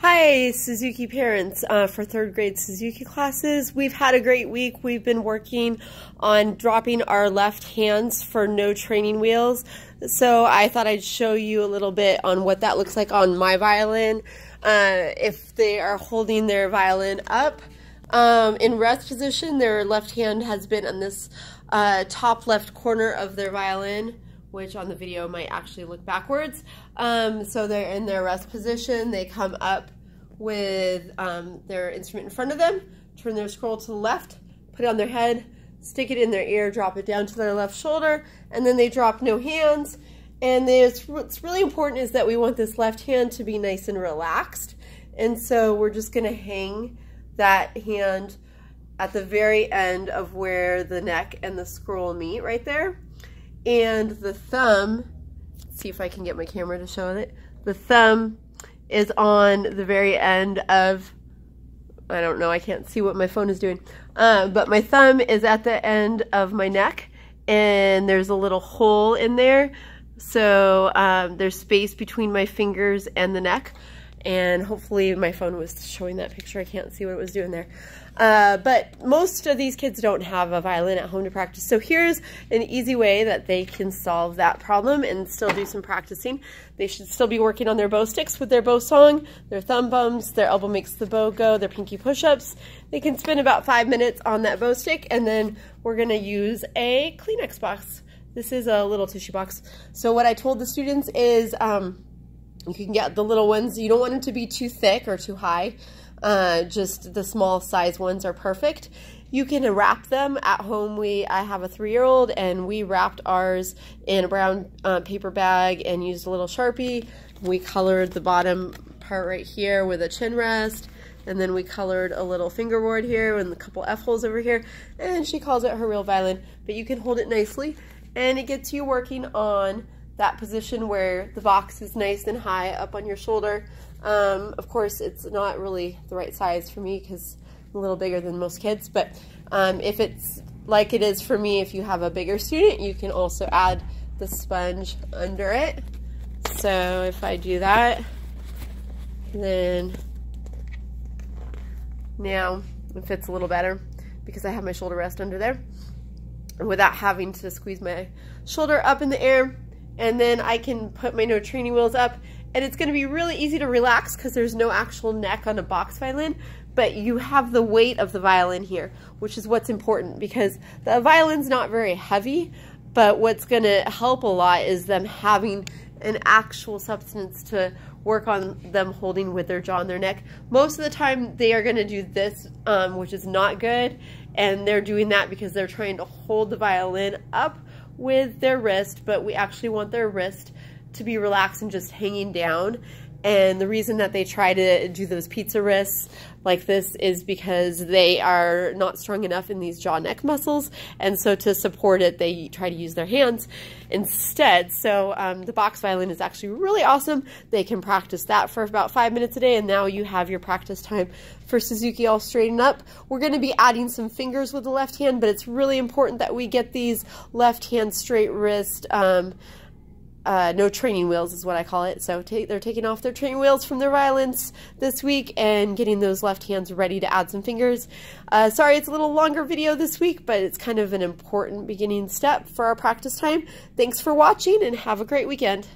Hi, Suzuki parents. For third grade Suzuki classes, we've had a great week. We've been working on dropping our left hands for no training wheels. So I thought I'd show you a little bit on what that looks like on my violin. If they are holding their violin up in rest position, their left hand has been on this top left corner of their violin, which on the video might actually look backwards. So they're in their rest position. They come up with their instrument in front of them, turn their scroll to the left, put it on their head, stick it in their ear, drop it down to their left shoulder, and then they drop no hands. And what's really important is that we want this left hand to be nice and relaxed. And so we're just gonna hang that hand at the very end of where the neck and the scroll meet right there. And the thumb, let's see if I can get my camera to show it. The thumb is on the very end of, I don't know, I can't see what my phone is doing. But my thumb is at the end of my neck, and there's a little hole in there. So there's space between my fingers and the neck. And hopefully my phone was showing that picture. I can't see what it was doing there. But most of these kids don't have a violin at home to practice. So here's an easy way that they can solve that problem and still do some practicing. They should still be working on their bow sticks with their bow song, their thumb bumps, their elbow makes the bow go, their pinky push-ups. They can spend about 5 minutes on that bow stick, and then we're gonna use a Kleenex box. This is a little tissue box. So what I told the students is, you can get the little ones. You don't want them to be too thick or too high. Just the small size ones are perfect. You can wrap them at home. I have a 3-year-old, and we wrapped ours in a brown paper bag and used a little Sharpie. We colored the bottom part right here with a chin rest, and then we colored a little fingerboard here and a couple F-holes over here, and she calls it her real violin. But you can hold it nicely, and it gets you working on that position where the box is nice and high up on your shoulder. Of course, it's not really the right size for me because I'm a little bigger than most kids, but if it's like it is for me, if you have a bigger student, you can also add the sponge under it. So if I do that, then now it fits a little better because I have my shoulder rest under there without having to squeeze my shoulder up in the air. And then I can put my no training wheels up, and it's gonna be really easy to relax because there's no actual neck on a box violin, but you have the weight of the violin here, which is what's important because the violin's not very heavy, but what's gonna help a lot is them having an actual substance to work on them holding with their jaw and their neck. Most of the time they are gonna do this, which is not good, and they're doing that because they're trying to hold the violin up with their wrist, but we actually want their wrist to be relaxed and just hanging down. And the reason that they try to do those pizza wrists like this is because they are not strong enough in these jaw neck muscles, and so to support it they try to use their hands instead. So the box violin is actually really awesome. They can practice that for about 5 minutes a day, and now you have your practice time for Suzuki all straightened up. We're going to be adding some fingers with the left hand, but it's really important that we get these left hand straight wrist no training wheels is what I call it. So they're taking off their training wheels from their violins this week and getting those left hands ready to add some fingers. Sorry it's a little longer video this week, but it's kind of an important beginning step for our practice time. Thanks for watching and have a great weekend.